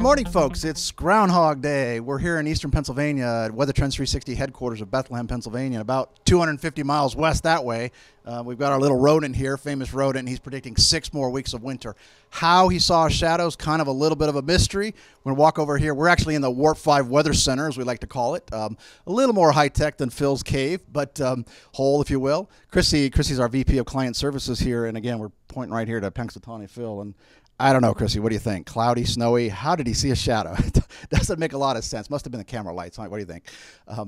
Good morning, folks. It's Groundhog Day. We're here in eastern Pennsylvania at WT360 headquarters of Bethlehem, Pennsylvania, about 250 miles west that way. We've got our little rodent here, famous rodent, and he's predicting 6 more weeks of winter. How he saw shadows, kind of a little bit of a mystery. We're going to walk over here. We're actually in the Warp 5 Weather Center, as we like to call it. A little more high-tech than Phil's cave, but hole, if you will. Chrissy's our VP of Client Services here, and again, we're pointing right here to Punxsutawney Phil, and I don't know, Chrissy, what do you think? Cloudy, snowy? How did he see a shadow? It doesn't make a lot of sense. Must have been the camera lights. What do you think?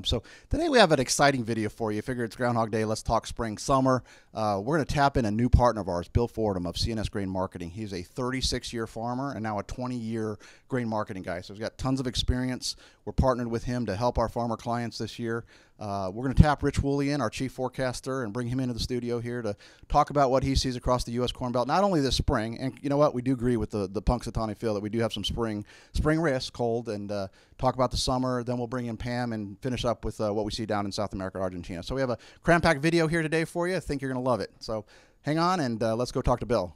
So today we have an exciting video for you. Figure it's Groundhog Day. Let's talk spring, summer. We're going to tap in a new partner of ours, Bill Fordham of CNS Grain Marketing. He's a 36-year farmer and now a 20-year grain marketing guy. So he's got tons of experience. We're partnered with him to help our farmer clients this year. We're going to tap Rich Woolley in, our chief forecaster, and bring him into the studio here to talk about what he sees across the U.S. Corn Belt, not only this spring, and you know what, we do agree with the Punxsutawney Phil that we do have some spring risk, cold, and talk about the summer. Then we'll bring in Pam and finish up with what we see down in South America, Argentina. So we have a cram-packed video here today for you. I think you're going to love it. So hang on, and let's go talk to Bill.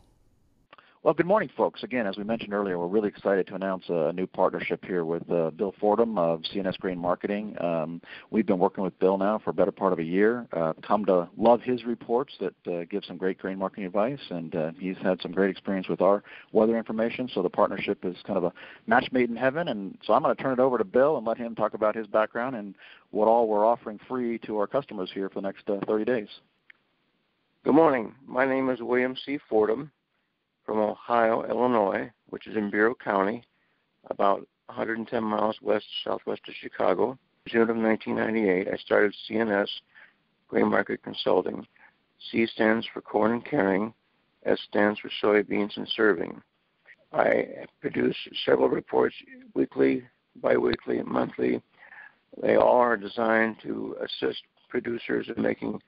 Well, good morning, folks. Again, as we mentioned earlier, we're really excited to announce a new partnership here with Bill Fordham of CNS Grain Marketing. We've been working with Bill now for a better part of a year. Come to love his reports that give some great grain marketing advice, and he's had some great experience with our weather information, so the partnership is kind of a match made in heaven. And so I'm going to turn it over to Bill and let him talk about his background and what all we're offering free to our customers here for the next 30 days. Good morning. My name is William C. Fordham from Ohio, Illinois, which is in Bureau County, about 110 miles southwest of Chicago. In June of 1998, I started CNS Grain Market Consulting. C stands for corn and carrying, S stands for soybeans and serving. I produce several reports weekly, biweekly, and monthly. They all are designed to assist producers in making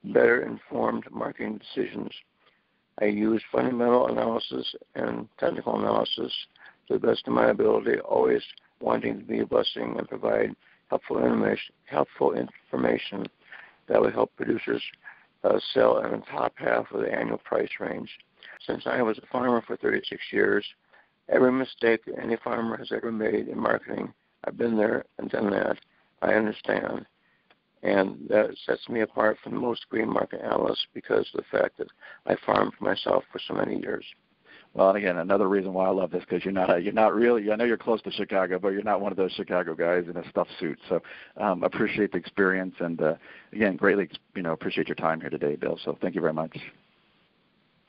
better informed marketing decisions. I use fundamental analysis and technical analysis to the best of my ability, always wanting to be a blessing and provide helpful information that will help producers sell in the top half of the annual price range. Since I was a farmer for 36 years, every mistake any farmer has ever made in marketing, I've been there and done that. I understand. And that sets me apart from most grain market analysts because of the fact that I farmed for myself for so many years. Well, and again, another reason why I love this, because you're not really, I know you're close to Chicago, but you're not one of those Chicago guys in a stuffed suit. So appreciate the experience, and again, greatly appreciate your time here today, Bill. So thank you very much.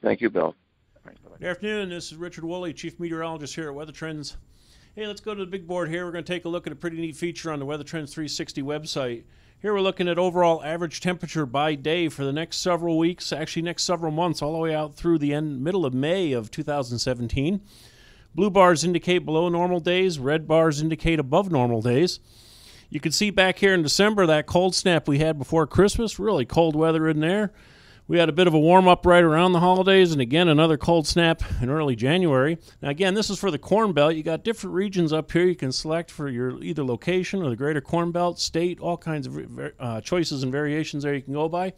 Thank you, Bill. Right, good afternoon. This is Richard Woolley, Chief Meteorologist here at Weather Trends. Hey, let's go to the big board here. We're going to take a look at a pretty neat feature on the Weather Trends 360 website. Here we're looking at overall average temperature by day for the next several weeks, actually next several months, all the way out through the middle of May of 2017. Blue bars indicate below normal days. Red bars indicate above normal days. You can see back here in December that cold snap we had before Christmas, really cold weather in there. We had a bit of a warm-up right around the holidays, and again, another cold snap in early January. Now, again, this is for the Corn Belt. You got different regions up here you can select for your either location or the greater Corn Belt, state, all kinds of choices and variations there you can go by.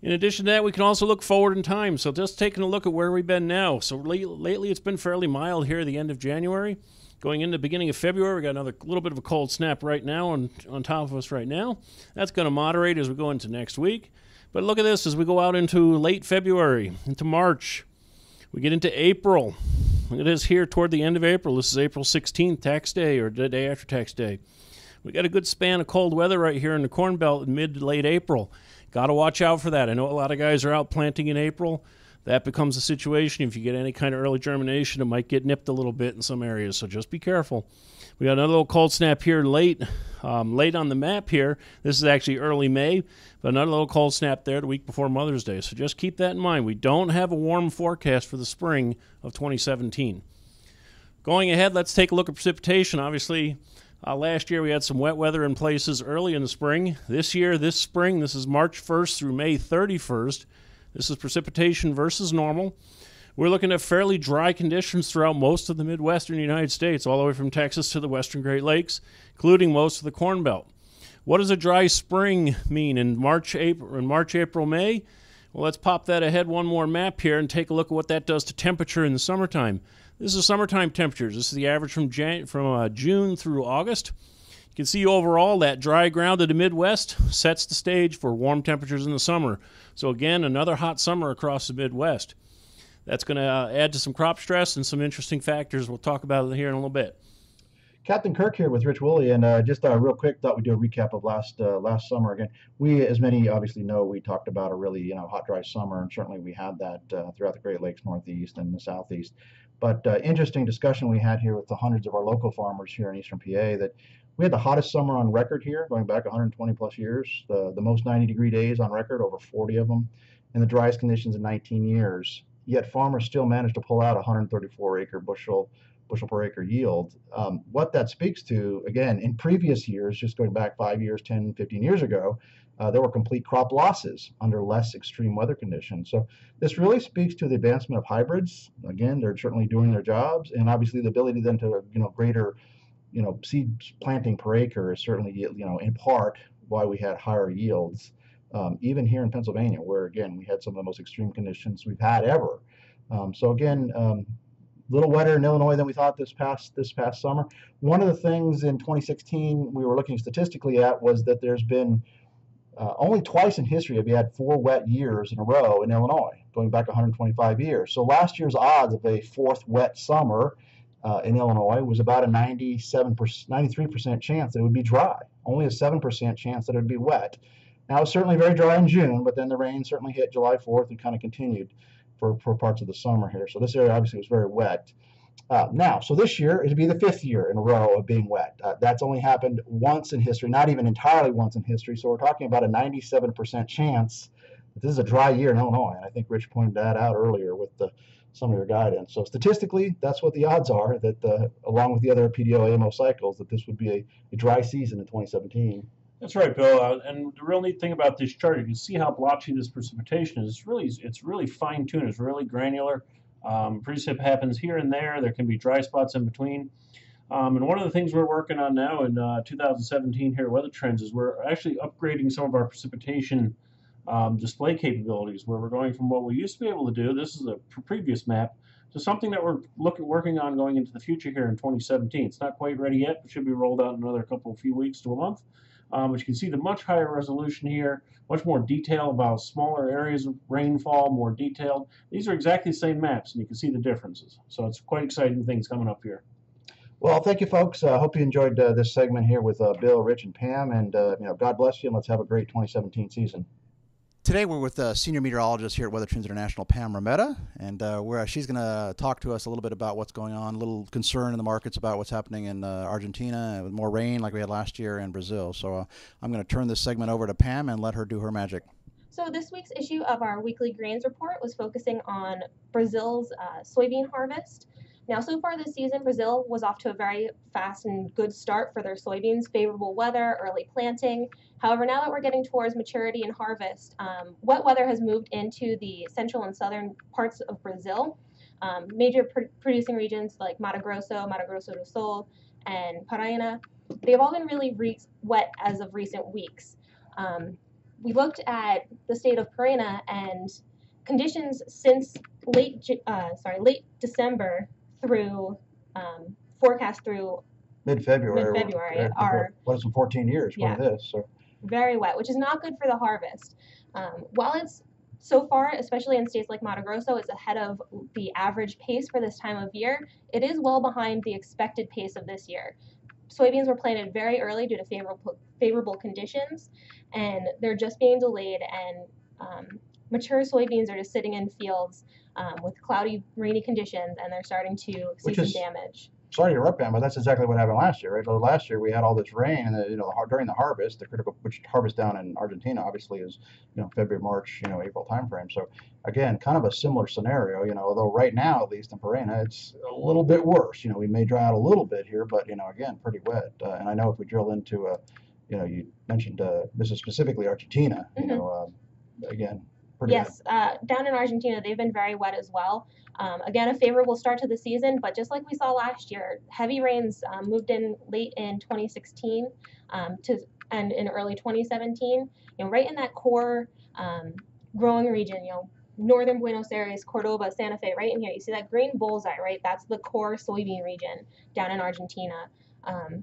In addition to that, we can also look forward in time. So just taking a look at where we've been now. So lately, it's been fairly mild here at the end of January. Going into the beginning of February, we got another little bit of a cold snap right now on top of us right now. That's going to moderate as we go into next week. But look at this as we go out into late February, into March. We get into April. Look at this here toward the end of April. This is April 16th, tax day, or the day after tax day. We got a good span of cold weather right here in the Corn Belt in mid to late April. Got to watch out for that. I know a lot of guys are out planting in April. That becomes a situation. If you get any kind of early germination, it might get nipped a little bit in some areas, so just be careful. We got another little cold snap here late on the map here. This is actually early May, but another little cold snap there the week before Mother's Day. So just keep that in mind. We don't have a warm forecast for the spring of 2017. Going ahead, let's take a look at precipitation. Obviously, last year we had some wet weather in places early in the spring. This spring, this is March 1st through May 31st. This is precipitation versus normal. We're looking at fairly dry conditions throughout most of the Midwestern United States, all the way from Texas to the Western Great Lakes, including most of the Corn Belt. What does a dry spring mean in March, April, May? Well, let's pop that ahead one more map here and take a look at what that does to temperature in the summertime. This is summertime temperatures. This is the average from June through August. You can see overall that dry ground of the Midwest sets the stage for warm temperatures in the summer. So again, another hot summer across the Midwest. That's going to add to some crop stress and some interesting factors we'll talk about here in a little bit. Captain Kirk here with Rich Woolley, and just real quick, thought we'd do a recap of last summer. Again, we, as many obviously know, we talked about a really hot, dry summer, and certainly we had that throughout the Great Lakes Northeast and the Southeast. But interesting discussion we had here with the hundreds of our local farmers here in Eastern PA that we had the hottest summer on record here, going back 120 plus years, the most 90-degree days on record, over 40 of them, and the driest conditions in 19 years. Yet farmers still managed to pull out 134 bushel per acre yield. What that speaks to, again, in previous years, just going back 5 years, 10, 15 years ago, there were complete crop losses under less extreme weather conditions. So this really speaks to the advancement of hybrids. Again, they're certainly doing their jobs, and obviously the ability then to, greater, seed planting per acre is certainly, in part why we had higher yields, even here in Pennsylvania, where again, we had some of the most extreme conditions we've had ever. So again, little wetter in Illinois than we thought this past summer. One of the things in 2016 we were looking statistically at was that there's been only twice in history have you had 4 wet years in a row in Illinois, going back 125 years. So last year's odds of a 4th wet summer in Illinois was about a 93% chance that it would be dry, only a 7% chance that it would be wet. Now, it's certainly very dry in June, but then the rain certainly hit July 4th and kind of continued for parts of the summer here. So this area obviously was very wet. So this year, it'll be the 5th year in a row of being wet. That's only happened once in history, not even entirely once in history. So we're talking about a 97% chance that this is a dry year in Illinois. And I think Rich pointed that out earlier with some of your guidance. So statistically, that's what the odds are, that along with the other PDO AMO cycles, that this would be a dry season in 2017. That's right, Bill. And the real neat thing about this chart, you can see how blotchy this precipitation is. It's really fine-tuned. It's really granular. Precip happens here and there. There can be dry spots in between. And one of the things we're working on now in 2017 here at Weather Trends is we're actually upgrading some of our precipitation display capabilities, where we're going from what we used to be able to do, this is a previous map, to something that we're working on going into the future here in 2017. It's not quite ready yet, but should be rolled out in another few weeks to a month. But you can see the much higher resolution here, much more detail about smaller areas of rainfall, more detailed. These are exactly the same maps, and you can see the differences. So it's quite exciting things coming up here. Well, thank you, folks. I hope you enjoyed this segment here with Bill, Rich, and Pam. And God bless you, and let's have a great 2017 season. Today we're with senior meteorologist here at Weather Trends International, Pam Rometta, and she's going to talk to us a little bit about what's going on, a little concern in the markets about what's happening in Argentina with more rain like we had last year, and Brazil. So I'm going to turn this segment over to Pam and let her do her magic. So this week's issue of our weekly grains report was focusing on Brazil's soybean harvest. Now, so far this season, Brazil was off to a very fast and good start for their soybeans, favorable weather, early planting. However, now that we're getting towards maturity and harvest, wet weather has moved into the central and southern parts of Brazil. Major producing regions like Mato Grosso do Sul, and Paraíba, they've all been really wet as of recent weeks. We looked at the state of Paraíba, and conditions since late December through forecast through mid-February are what is in 14 years for this. So very wet, which is not good for the harvest. While it's so far, especially in states like Mato Grosso, it's ahead of the average pace for this time of year, it is well behind the expected pace of this year. Soybeans were planted very early due to favorable conditions, and they're just being delayed, and mature soybeans are just sitting in fields with cloudy, rainy conditions, and they're starting to see some damage. Sorry to interrupt, Pam, but that's exactly what happened last year, right? So last year we had all this rain, and during the harvest, which harvest down in Argentina obviously is February, March, April timeframe. So again, kind of a similar scenario. Although right now, at least in Paraíba, it's a little bit worse. We may dry out a little bit here, but again, pretty wet. And I know if we drill into you mentioned this is specifically Argentina. Again. Yes, down in Argentina, they've been very wet as well. Again, a favorable start to the season, but just like we saw last year, heavy rains moved in late in 2016 and in early 2017. Right in that core growing region, northern Buenos Aires, Cordoba, Santa Fe, right in here. You see that green bullseye, right? That's the core soybean region down in Argentina.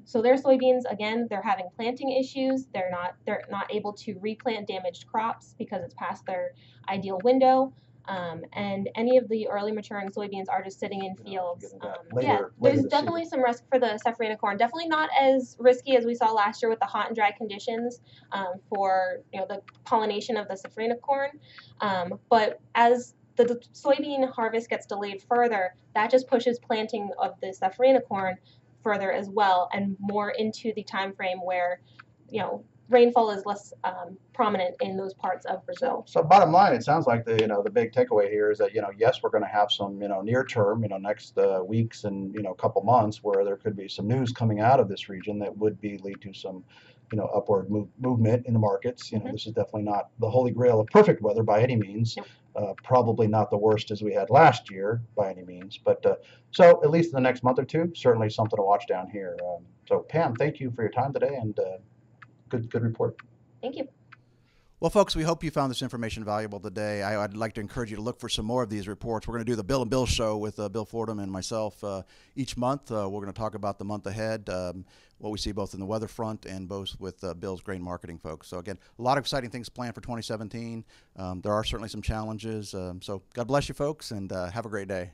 So their soybeans, again, they're having planting issues. They're not able to replant damaged crops because it's past their ideal window. And any of the early maturing soybeans are just sitting in fields. There's definitely some risk for the safrinha corn. Definitely not as risky as we saw last year with the hot and dry conditions for the pollination of the safrinha corn. But as the soybean harvest gets delayed further, that just pushes planting of the safrinha corn further as well, and more into the time frame where rainfall is less prominent in those parts of Brazil. So bottom line, it sounds like the big takeaway here is that yes, we're going to have some near term next weeks and couple months where there could be some news coming out of this region that would lead to some upward movement in the markets. This is definitely not the holy grail of perfect weather by any means. Nope. Probably not the worst as we had last year by any means, but so at least in the next month or two, certainly something to watch down here. So Pam, thank you for your time today, and good report. Thank you. Well, folks, we hope you found this information valuable today. I'd like to encourage you to look for some more of these reports. We're going to do the Bill and Bill show with Bill Fordham and myself each month. We're going to talk about the month ahead, what we see both in the weather front and both with Bill's grain marketing folks. So, again, a lot of exciting things planned for 2017. There are certainly some challenges. So God bless you, folks, and have a great day.